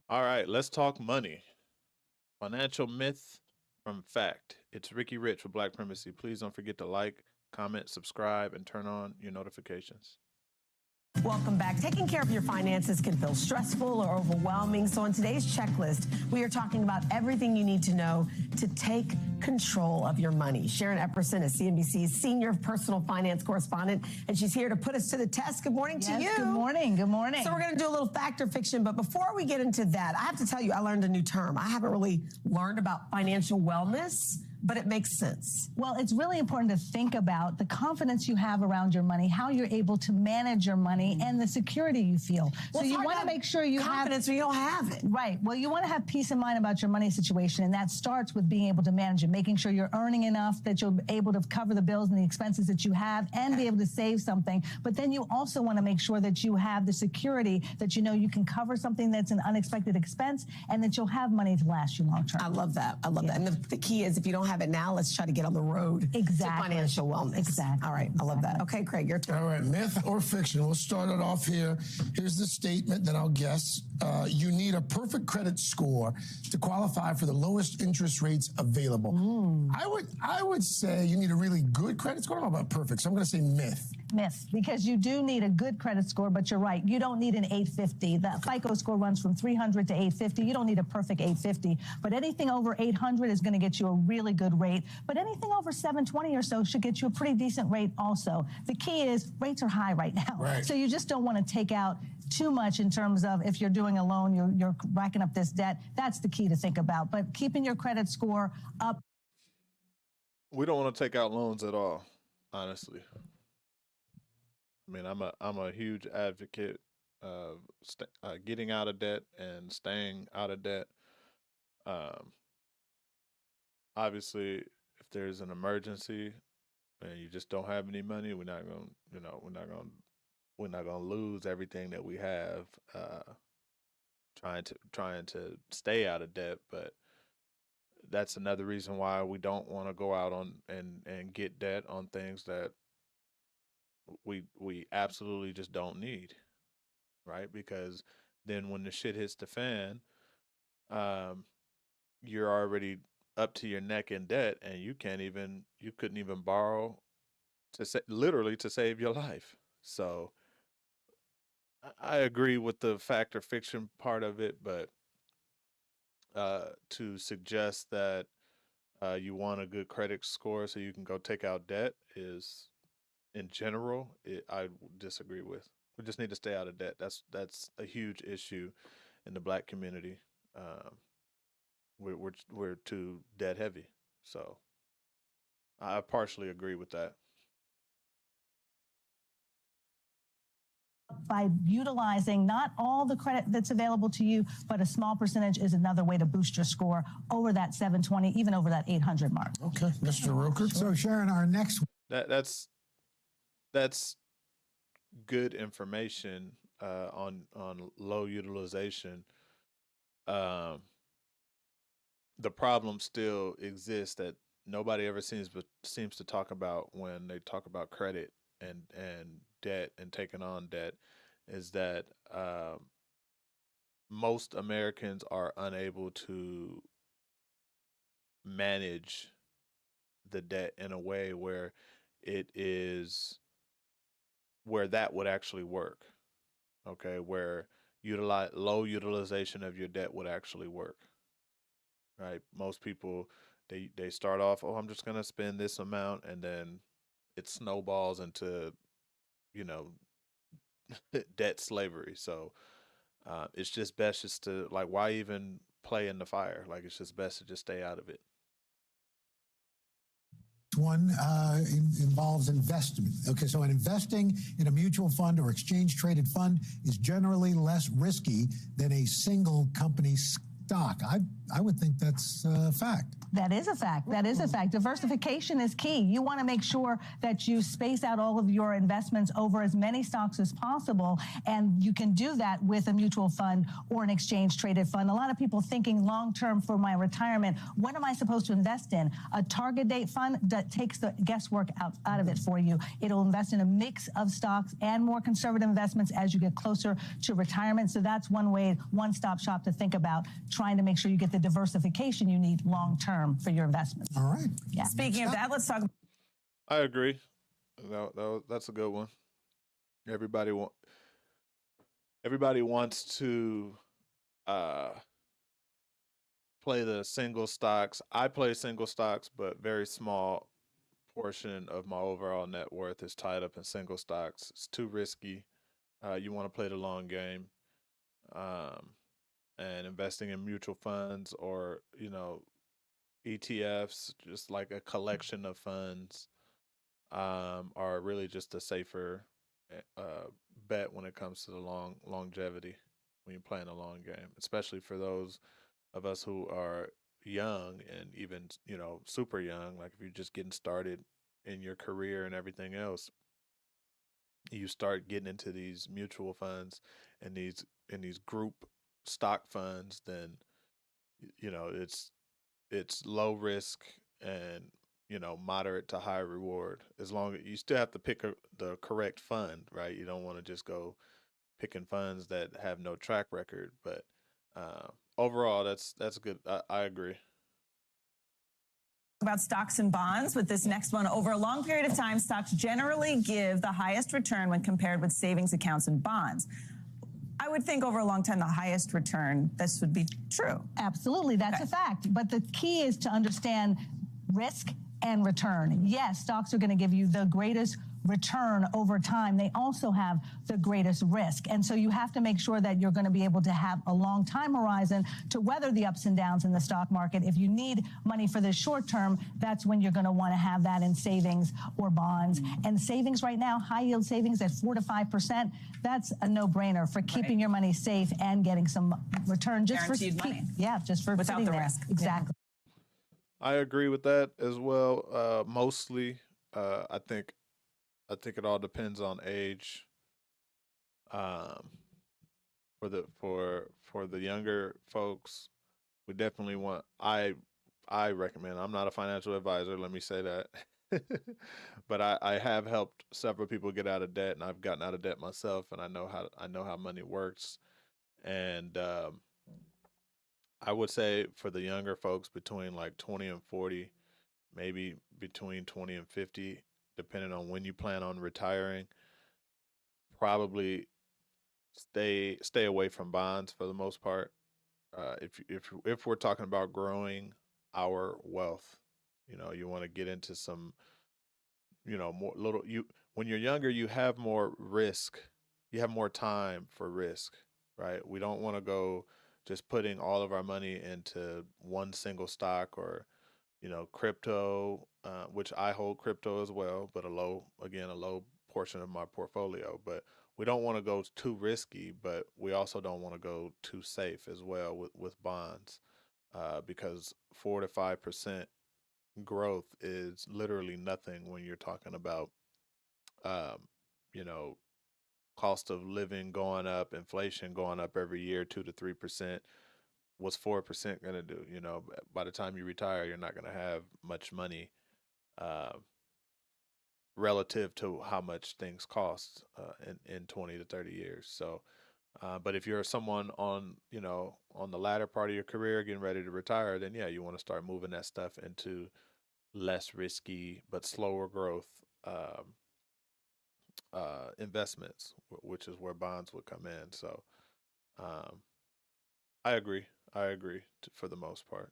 All right, let's talk money. Financial myth from fact. It's Ricky Rich with Black Primacy. Please don't forget to like, comment, subscribe, and turn on your notifications. Welcome back. Taking care of your finances can feel stressful or overwhelming. So on today's checklist, we are talking about everything you need to know to take control of your money. Sharon Epperson is CNBC's senior personal finance correspondent, and she's here to put us to the test. Good morning to you. Good morning. Good morning. So we're going to do a little fact or fiction, but before we get into that, I have to tell you, I learned a new term. I haven't really learned about financial wellness, but it makes sense. Well, it's really important to think about the confidence you have around your money, how you're able to manage your money, and the security you feel. Well, so you want to make sure you have confidence when you don't have it. Right. Well, you want to have peace of mind about your money situation, and that starts with being able to manage it, making sure you're earning enough that you're able to cover the bills and the expenses that you have and be able to save something. But then you also want to make sure that you have the security that you know you can cover something that's an unexpected expense and that you'll have money to last you long term. I love that. I love that. And the key is if you don't have it now, let's try to get on the road to financial wellness. Exactly. All right. I love that. Okay, Craig, your turn. All right. Myth or fiction? We'll start it off here. Here's the statement that I'll guess. You need a perfect credit score to qualify for the lowest interest rates available. I would say you need a really good credit score. I don't know about perfect, so I'm going to say myth. Myth, because you do need a good credit score, but you're right. You don't need an 850. The FICO score runs from 300 to 850. You don't need a perfect 850, but anything over 800 is going to get you a really good rate. But anything over 720 or so should get you a pretty decent rate also. The key is rates are high right now. Right. So you just don't want to take out too much in terms of if you're doing a loan, you're racking up this debt. That's the key to think about. But keeping your credit score up. We don't want to take out loans at all, honestly. I mean, I'm a huge advocate of getting out of debt and staying out of debt. Obviously, if there's an emergency and you just don't have any money, we're not gonna lose everything that we have trying to stay out of debt. But that's another reason why we don't want to go out on and get debt on things that we absolutely just don't need, right? Because then when the shit hits the fan, you're already up to your neck in debt, and you couldn't even borrow literally to save your life. So I agree with the fact or fiction part of it, but to suggest that you want a good credit score so you can go take out debt is, in general, I disagree with. We just need to stay out of debt. That's a huge issue in the Black community. We're too debt heavy, so I partially agree with that. By utilizing not all the credit that's available to you, but a small percentage is another way to boost your score over that 720, even over that 800 mark. Okay, Mr. Roker. So Sharon, our next That's good information on low utilization. The problem still exists that nobody ever seems to talk about when they talk about credit and debt and taking on debt, is that most Americans are unable to manage the debt in a way where that would actually work. Okay, where low utilization of your debt would actually work. Right? Most people they start off, I'm just gonna spend this amount, and then it snowballs into, debt slavery. So it's just best just to, like, why even play in the fire? Like, it's just best to just stay out of it. one involves investment. Okay, so investing in a mutual fund or exchange traded fund is generally less risky than a single company stock. stock. I would think that's a fact. That is a fact. That is a fact. Diversification is key. You want to make sure that you space out all of your investments over as many stocks as possible, and you can do that with a mutual fund or an exchange traded fund. A lot of people thinking long term for my retirement, what am I supposed to invest in? A target date fund that takes the guesswork out of it for you. It'll invest in a mix of stocks and more conservative investments as you get closer to retirement. So that's one way, one-stop shop to think about trying to make sure you get the diversification you need long term for your investments. All right. Yeah. Speaking of that, let's talk. I agree. That's a good one. Everybody wants to play the single stocks. I play single stocks, but very small portion of my overall net worth is tied up in single stocks. It's too risky. You want to play the long game. And investing in mutual funds or, ETFs, just like a collection of funds, are really just a safer bet when it comes to the longevity when you're playing a long game, especially for those of us who are young and even, super young. Like if you're just getting started in your career and everything else, you start getting into these mutual funds and these group stock funds, then it's low risk and moderate to high reward. As long as you still have to pick the correct fund, right? You don't want to just go picking funds that have no track record. But overall, that's good. I agree. About stocks and bonds with this next one. Over a long period of time, stocks generally give the highest return when compared with savings accounts and bonds. I would think over a long time, the highest return, this would be true. Absolutely, that's a fact. But the key is to understand risk and return. Yes, stocks are going to give you the greatest return over time. They also have the greatest risk. And so you have to make sure that you're going to be able to have a long time horizon to weather the ups and downs in the stock market. If you need money for the short term, that's when you're going to want to have that in savings or bonds. And savings right now, high yield savings at 4 to 5%, that's a no-brainer for keeping your money safe and getting some return just Guaranteed for money. just for Without sitting the there. risk. Exactly. I agree with that as well. Mostly, I think it all depends on age. For the younger folks, we definitely want. I recommend. I'm not a financial advisor. Let me say that, but I have helped several people get out of debt, and I've gotten out of debt myself, and I know how money works, and I would say for the younger folks between like 20 and 40, maybe between 20 and 50, depending on when you plan on retiring, probably stay away from bonds for the most part. If we're talking about growing our wealth, you want to get into some, more little you when you're younger, you have more risk. You have more time for risk, right? We don't want to go just putting all of our money into one single stock or crypto, which I hold crypto as well, but a low portion of my portfolio. But we don't want to go too risky, but we also don't want to go too safe as well with bonds, because 4 to 5% growth is literally nothing when you're talking about, you know, cost of living going up, inflation going up every year, 2 to 3%. What's 4% going to do? By the time you retire, you're not going to have much money uh, relative to how much things cost in 20 to 30 years. So, but if you're someone on the latter part of your career, getting ready to retire, then yeah, you want to start moving that stuff into less risky but slower growth investments, which is where bonds would come in. So, um, I agree. For the most part.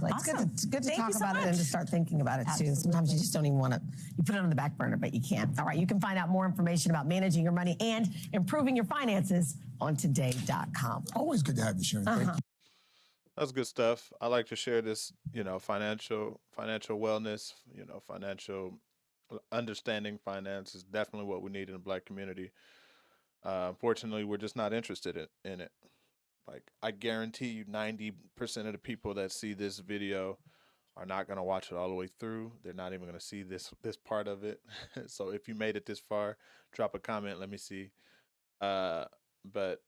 Awesome. It's good to Thank talk you so about it and much. to start thinking about it too. Sometimes you just don't even want to, you put it on the back burner, but you can't. All right, you can find out more information about managing your money and improving your finances on today.com. Always good to have you, Sharon. Thank you. That's good stuff. I like to share this, financial wellness, financial understanding finance is definitely what we need in the Black community. Unfortunately, we're just not interested in it. Like, I guarantee you 90% of the people that see this video are not going to watch it all the way through. They're not even going to see this part of it. So if you made it this far, drop a comment. Let me see. But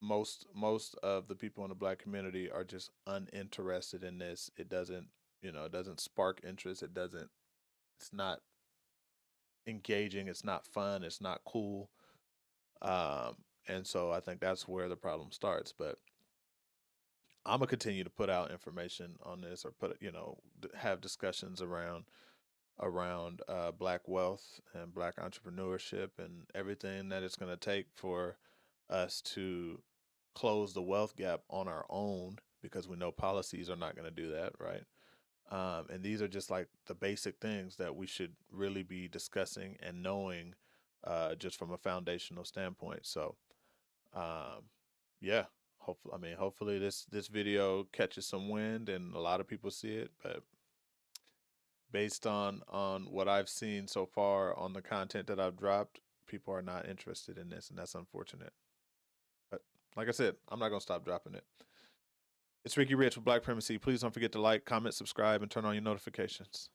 most of the people in the Black community are just uninterested in this. It doesn't, it doesn't spark interest. It's not engaging. It's not fun. It's not cool. And so I think that's where the problem starts. But I'm gonna continue to put out information on this, or have discussions around Black wealth and Black entrepreneurship and everything that it's gonna take for us to close the wealth gap on our own, because we know policies are not gonna do that, right? And these are just like the basic things that we should really be discussing and knowing, just from a foundational standpoint. So, yeah, hopefully this video catches some wind and a lot of people see it. But based on what I've seen so far on the content that I've dropped, people are not interested in this, and that's unfortunate. But like I said, I'm not gonna stop dropping it. It's Ricky Rich with Black Primacy. Please don't forget to like, comment, subscribe, and turn on your notifications.